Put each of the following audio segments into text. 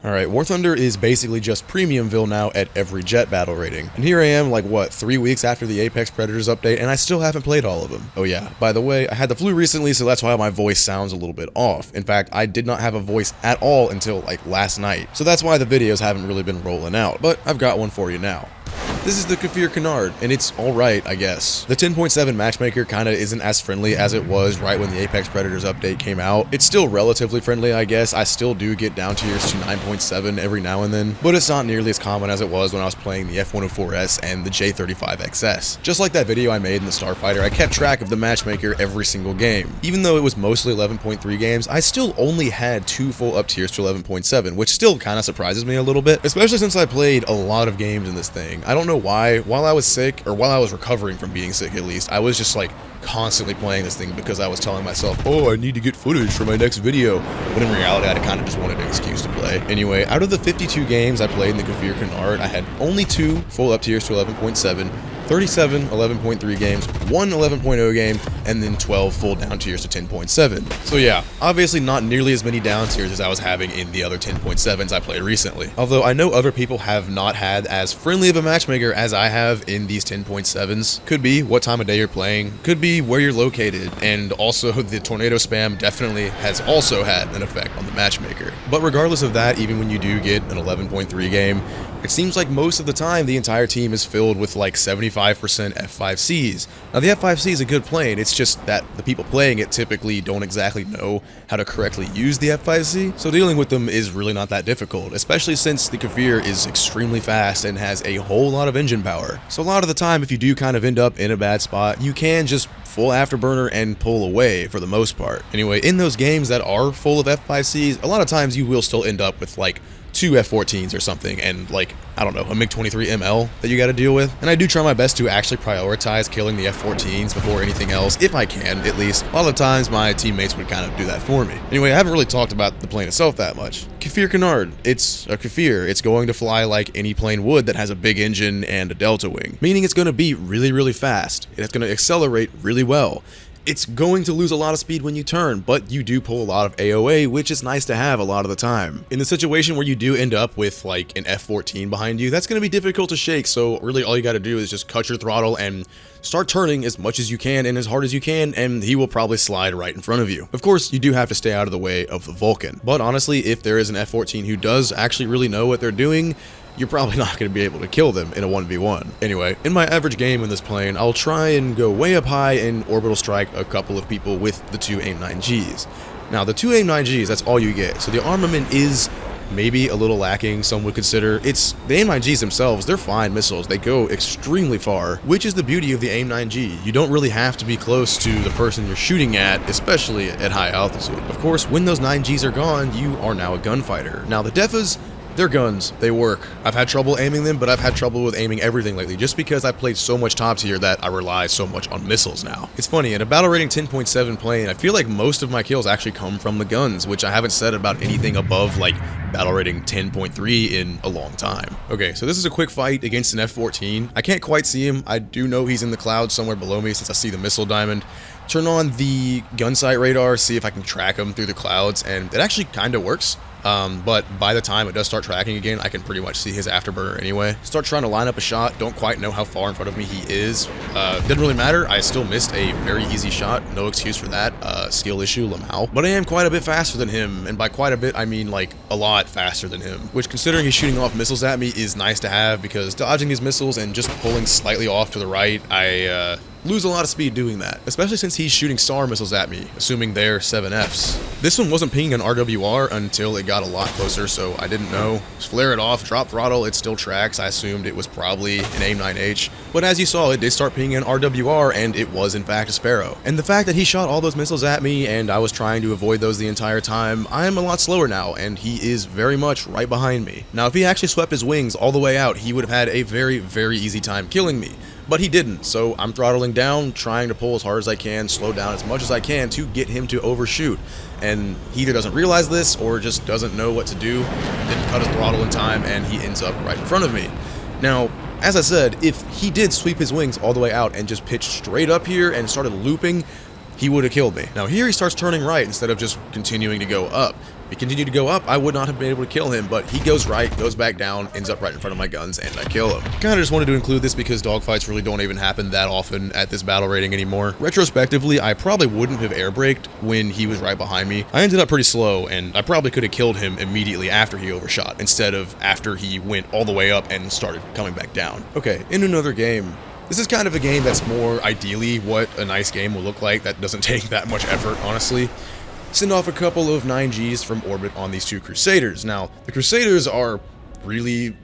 Alright, War Thunder is basically just Premiumville now at every jet battle rating. And here I am, like what, 3 weeks after the Apex Predators update, and I still haven't played all of them. Oh yeah, by the way, I had the flu recently, so that's why my voice sounds a little bit off. In fact, I did not have a voice at all until like last night. So that's why the videos haven't really been rolling out, but I've got one for you now. This is the Kfir Canard, and it's alright, I guess. The 10.7 Matchmaker kinda isn't as friendly as it was right when the Apex Predators update came out. It's still relatively friendly, I guess. I still do get down tiers to 9.7 every now and then, but it's not nearly as common as it was when I was playing the F104S and the J35XS. Just like that video I made in the Starfighter, I kept track of the Matchmaker every single game. Even though it was mostly 11.3 games, I still only had 2 full up tiers to 11.7, which still kinda surprises me a little bit, especially since I played a lot of games in this thing. I don't know why. While I was sick, or while I was recovering from being sick at least, I was just like constantly playing this thing because I was telling myself, oh, I need to get footage for my next video, when in reality I kind of just wanted an excuse to play. Anyway, out of the 52 games I played in the Kfir Canard, I had only 2 full up tiers to 11.7, 37 11.3 games, 1 11.0 game, and then 12 full down tiers to 10.7. So yeah, obviously not nearly as many down tiers as I was having in the other 10.7s I played recently. Although I know other people have not had as friendly of a matchmaker as I have in these 10.7s. Could be what time of day you're playing, could be where you're located, and also the tornado spam definitely has also had an effect on the matchmaker. But regardless of that, even when you do get an 11.3 game, it seems like most of the time the entire team is filled with like 75% F5Cs. Now the F5C is a good plane, it's just that the people playing it typically don't exactly know how to correctly use the F5C, so dealing with them is really not that difficult, especially since the Kfir is extremely fast and has a whole lot of engine power. So a lot of the time, if you do kind of end up in a bad spot, you can just full afterburner and pull away for the most part. Anyway, in those games that are full of F5Cs, a lot of times you will still end up with like 2 F14s or something, and like, I don't know, a MiG-23 ML that you gotta deal with. And I do try my best to actually prioritize killing the F14s before anything else, if I can, at least. A lot of the times, my teammates would kind of do that for me. Anyway, I haven't really talked about the plane itself that much. Kfir Canard, it's a Kfir. It's going to fly like any plane would that has a big engine and a delta wing, meaning it's gonna be really, really fast. It's gonna accelerate really well. It's going to lose a lot of speed when you turn, but you do pull a lot of AOA, which is nice to have a lot of the time. In the situation where you do end up with like an F14 behind you, that's going to be difficult to shake, so really all you got to do is just cut your throttle and start turning as much as you can and as hard as you can, and he will probably slide right in front of you. Of course, you do have to stay out of the way of the Vulcan, but honestly, if there is an F14 who does actually really know what they're doing, you're probably not going to be able to kill them in a 1v1. Anyway, in my average game in this plane, I'll try and go way up high and orbital strike a couple of people with the 2 AIM-9Gs. Now, the 2 AIM-9Gs, that's all you get, so the armament is maybe a little lacking, some would consider. It's the AIM-9Gs themselves, they're fine missiles, they go extremely far, which is the beauty of the AIM-9G. You don't really have to be close to the person you're shooting at, especially at high altitude. Of course, when those 9Gs are gone, you are now a gunfighter. Now, the Defas, they're guns, they work. I've had trouble aiming them, but I've had trouble with aiming everything lately, just because I've played so much top tier that I rely so much on missiles now. It's funny, in a battle rating 10.7 plane, I feel like most of my kills actually come from the guns, which I haven't said about anything above like battle rating 10.3 in a long time. Okay, so this is a quick fight against an F14. I can't quite see him. I do know he's in the clouds somewhere below me since I see the missile diamond. Turn on the gun sight radar, see if I can track him through the clouds, and it actually kind of works. But by the time it does start tracking again, I can pretty much see his afterburner anyway. Start trying to line up a shot, don't quite know how far in front of me he is. Didn't really matter, I still missed a very easy shot, no excuse for that, skill issue, Lamau. But I am quite a bit faster than him, and by quite a bit, I mean like a lot faster than him. Which, considering he's shooting off missiles at me, is nice to have, because dodging these missiles and just pulling slightly off to the right, I lose a lot of speed doing that, especially since he's shooting SAR missiles at me, assuming they're 7Fs. This one wasn't pinging an RWR until it got a lot closer, so I didn't know. Just flare it off, drop throttle, it still tracks. I assumed it was probably an AIM-9H, but as you saw, it did start pinging an RWR, and it was in fact a Sparrow. And the fact that he shot all those missiles at me, and I was trying to avoid those the entire time, I'm a lot slower now, and he is very much right behind me. Now, if he actually swept his wings all the way out, he would have had a very, very easy time killing me. But he didn't, so I'm throttling down, trying to pull as hard as I can, slow down as much as I can to get him to overshoot. And he either doesn't realize this or just doesn't know what to do, didn't cut his throttle in time, and he ends up right in front of me. Now, as I said, if he did sweep his wings all the way out and just pitched straight up here and started looping, he would have killed me. Now here he starts turning right instead of just continuing to go up. he continued to go up, I would not have been able to kill him, but he goes right, goes back down, ends up right in front of my guns, and I kill him. Kinda just wanted to include this because dogfights really don't even happen that often at this battle rating anymore. Retrospectively, I probably wouldn't have air braked when he was right behind me. I ended up pretty slow, and I probably could have killed him immediately after he overshot, instead of after he went all the way up and started coming back down. Okay, in another game. This is kind of a game that's more ideally what a nice game will look like that doesn't take that much effort, honestly. Send off a couple of 9Gs from orbit on these two Crusaders. Now, the Crusaders are really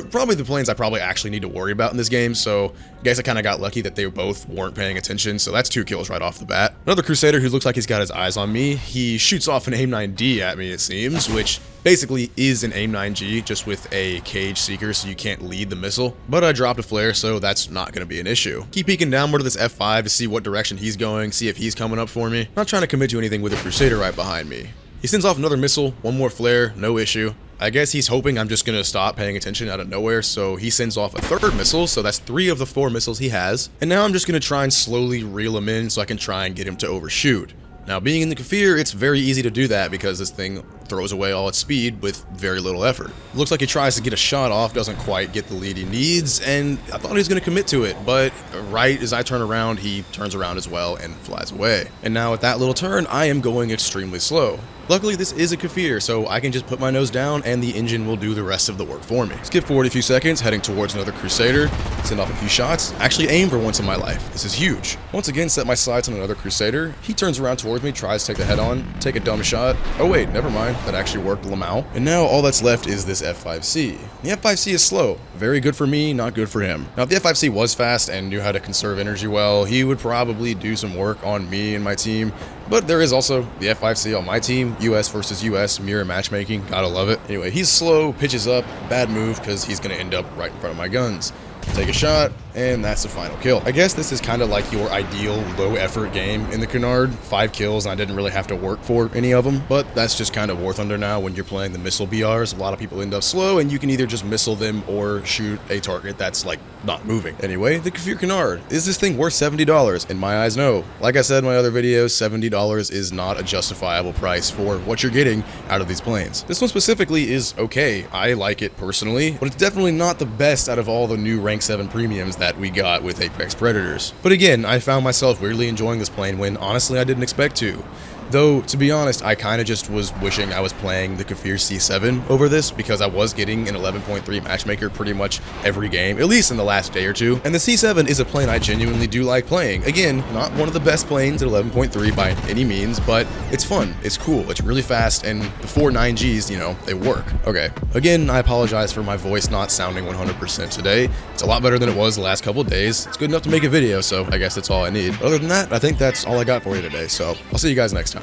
probably the planes I probably actually need to worry about in this game, so I guess I kind of got lucky that they both weren't paying attention, so that's 2 kills right off the bat. Another Crusader who looks like he's got his eyes on me, he shoots off an AIM-9D at me, it seems, which basically is an AIM-9G, just with a cage seeker so you can't lead the missile. But I dropped a flare, so that's not going to be an issue. Keep peeking downward to this F5 to see what direction he's going, see if he's coming up for me. Not trying to commit to anything with a Crusader right behind me. He sends off another missile, one more flare, no issue. I guess he's hoping I'm just going to stop paying attention out of nowhere, so he sends off a 3rd missile, so that's 3 of the 4 missiles he has. And now I'm just going to try and slowly reel him in so I can try and get him to overshoot. Now, being in the Kfir, it's very easy to do that because this thing throws away all its speed with very little effort. Looks like he tries to get a shot off, doesn't quite get the lead he needs, and I thought he was going to commit to it, but right as I turn around, he turns around as well and flies away. And now at that little turn, I am going extremely slow. Luckily, this is a Kfir, so I can just put my nose down and the engine will do the rest of the work for me. Skip forward a few seconds, heading towards another Crusader, send off a few shots, actually aim for once in my life. This is huge. Once again, set my sights on another Crusader. He turns around towards me, tries to take the head on, take a dumb shot. Oh wait, never mind, that actually worked, Lamau. And now all that's left is this F5C. The F5C is slow. Very good for me, not good for him. Now if the F5C was fast and knew how to conserve energy well, he would probably do some work on me and my team. But there is also the F5C on my team, US versus US, mirror matchmaking, gotta love it. Anyway, he's slow, pitches up, bad move because he's gonna end up right in front of my guns. Take a shot, and that's the final kill. I guess this is kind of like your ideal low effort game in the Canard. 5 kills and I didn't really have to work for any of them, but that's just kind of War Thunder now when you're playing the missile BRs. A lot of people end up slow and you can either just missile them or shoot a target that's like not moving. Anyway, the Kfir Canard. Is this thing worth $70? In my eyes, no. Like I said in my other videos, $70 is not a justifiable price for what you're getting out of these planes. This one specifically is okay. I like it personally, but it's definitely not the best out of all the new rank 7 premiums that we got with Apex Predators. But again, I found myself weirdly enjoying this plane when honestly I didn't expect to. Though, to be honest, I kind of just was wishing I was playing the Kfir C7 over this because I was getting an 11.3 matchmaker pretty much every game, at least in the last day or two. And the C7 is a plane I genuinely do like playing. Again, not one of the best planes at 11.3 by any means, but it's fun, it's cool, it's really fast, and the 4 9Gs, you know, they work. Okay, again, I apologize for my voice not sounding 100% today. It's a lot better than it was the last couple of days. It's good enough to make a video, so I guess that's all I need. Other than that, I think that's all I got for you today, so I'll see you guys next time.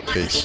Peace.